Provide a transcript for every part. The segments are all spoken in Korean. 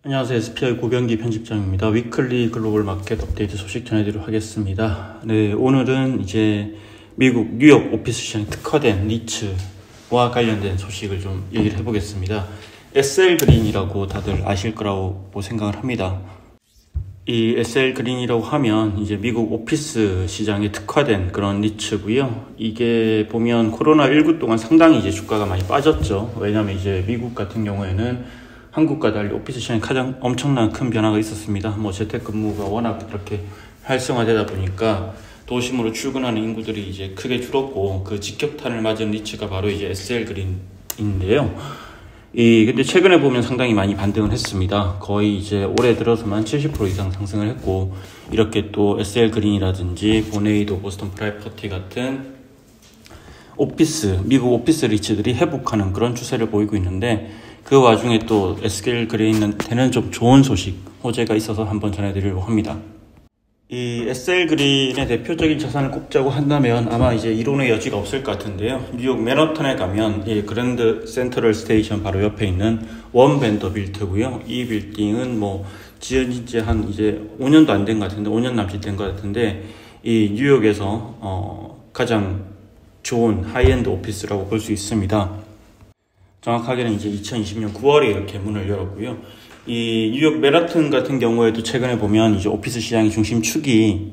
안녕하세요. SPI 고경기 편집장입니다. 위클리 글로벌 마켓 업데이트 소식 전해드리도록 하겠습니다. 네, 오늘은 이제 미국 뉴욕 오피스 시장에 특화된 니츠와 관련된 소식을 좀 얘기를 해보겠습니다. SL 그린이라고 다들 아실 거라고 생각을 합니다. 이 SL 그린이라고 하면 이제 미국 오피스 시장에 특화된 그런 니츠고요. 이게 보면 코로나19 동안 상당히 이제 주가가 많이 빠졌죠. 왜냐면 이제 미국 같은 경우에는 한국과 달리 오피스 시장에 가장 엄청난 큰 변화가 있었습니다. 재택근무가 워낙 이렇게 활성화되다 보니까 도심으로 출근하는 인구들이 이제 크게 줄었고, 그 직격탄을 맞은 니츠가 바로 이제 SL 그린인데요. 근데 최근에 보면 상당히 많이 반등을 했습니다. 거의 이제 올해 들어서만 70% 이상 상승을 했고, 이렇게 또 SL 그린이라든지 보네이도, 보스턴 프라이퍼티 같은 미국 오피스 리츠들이 회복하는 그런 추세를 보이고 있는데, 그 와중에 또 SL 그린한테는 좀 좋은 소식, 호재가 있어서 한번 전해드리려고 합니다. 이 SL 그린의 대표적인 자산을 꼽자고 한다면 아마 이제 이론의 여지가 없을 것 같은데요. 뉴욕 맨하탄에 가면 이 그랜드 센트럴 스테이션 바로 옆에 있는 원 밴더빌트고요. 이 빌딩은 지은 지 한 이제 5년도 안 된 것 같은데, 5년 남짓 된 것 같은데, 이 뉴욕에서 가장 좋은 하이엔드 오피스라고 볼 수 있습니다. 정확하게는 이제 2020년 9월에 이렇게 문을 열었고요. 이 뉴욕 맨하탄 같은 경우에도 최근에 보면 이제 오피스 시장의 중심축이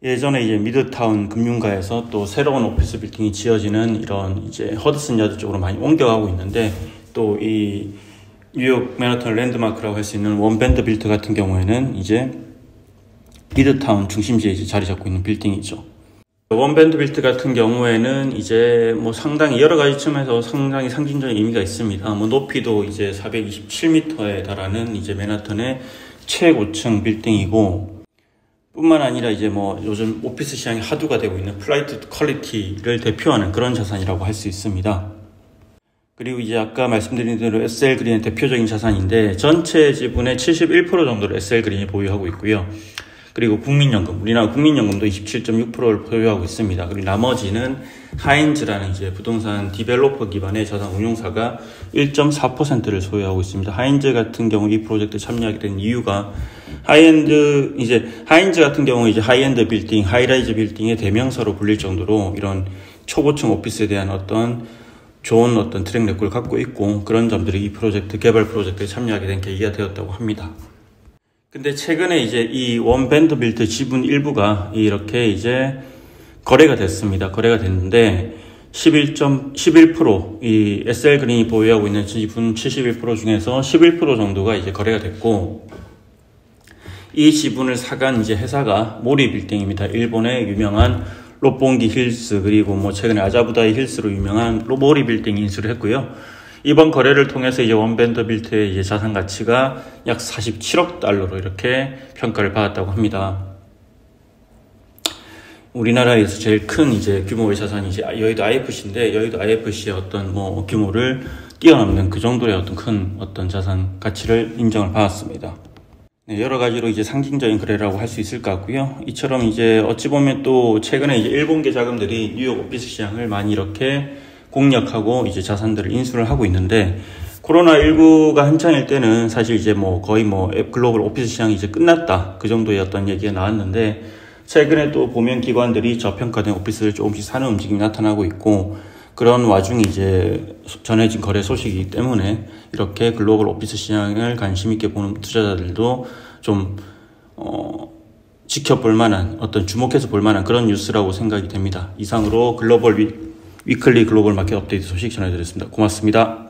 예전에 이제 미드타운 금융가에서 또 새로운 오피스 빌딩이 지어지는 이런 이제 허드슨 야드 쪽으로 많이 옮겨가고 있는데, 또 이 뉴욕 맨하탄 랜드마크라고 할 수 있는 원 밴더빌트 같은 경우에는 이제 미드타운 중심지에 이제 자리 잡고 있는 빌딩이죠. 원 밴더빌트 같은 경우에는 이제 상당히 여러 가지 측면에서 상당히 상징적인 의미가 있습니다. 높이도 이제 427m에 달하는 이제 맨하탄의 최고층 빌딩이고, 뿐만 아니라 이제 요즘 오피스 시장이 하두가 되고 있는 플라이트 퀄리티를 대표하는 그런 자산이라고 할 수 있습니다. 그리고 이제 아까 말씀드린 대로 SL 그린의 대표적인 자산인데, 전체 지분의 71% 정도를 SL 그린이 보유하고 있고요. 그리고 국민연금, 우리나라 국민연금도 27.6%를 보유하고 있습니다. 그리고 나머지는 하인즈라는 이제 부동산 디벨로퍼 기반의 자산 운용사가 1.4%를 소유하고 있습니다. 하인즈 같은 경우 이 프로젝트에 참여하게 된 이유가 하인즈 같은 경우 이제 하이엔드 빌딩, 하이라이즈 빌딩의 대명사로 불릴 정도로 이런 초고층 오피스에 대한 좋은 트랙 레코드를 갖고 있고, 그런 점들이 이 개발 프로젝트에 참여하게 된 계기가 되었다고 합니다. 근데 최근에 이제 이 원 밴더빌트 지분 일부가 이렇게 이제 거래가 됐습니다. 거래가 됐는데 11% 이 SL 그린이 보유하고 있는 지분 71% 중에서 11% 정도가 이제 거래가 됐고, 이 지분을 사간 이제 회사가 모리 빌딩입니다. 일본의 유명한 롯본기 힐스, 그리고 최근에 아자부다이 힐스로 유명한 모리 빌딩이 인수를 했고요. 이번 거래를 통해서 이제 원 밴더빌트의 이제 자산 가치가 약 47억 달러로 이렇게 평가를 받았다고 합니다. 우리나라에서 제일 큰 이제 규모의 자산이 이제 여의도 IFC인데, 여의도 IFC의 규모를 뛰어넘는 그 정도의 큰 자산 가치를 인정을 받았습니다. 네, 여러 가지로 이제 상징적인 거래라고 할 수 있을 것 같고요. 이처럼 이제 어찌 보면 또 최근에 이제 일본계 자금들이 뉴욕 오피스 시장을 많이 이렇게 공략하고 이제 자산들을 인수를 하고 있는데, 코로나19가 한창일 때는 사실 이제 거의 글로벌 오피스 시장이 이제 끝났다, 그 정도의 얘기가 나왔는데, 최근에 또 보면 기관들이 저평가된 오피스를 조금씩 사는 움직임이 나타나고 있고, 그런 와중에 이제 전해진 거래 소식이기 때문에 이렇게 글로벌 오피스 시장을 관심 있게 보는 투자자들도 좀 지켜볼 만한, 주목해서 볼 만한 그런 뉴스라고 생각이 됩니다. 이상으로 위클리 글로벌 마켓 업데이트 소식 전해드렸습니다. 고맙습니다.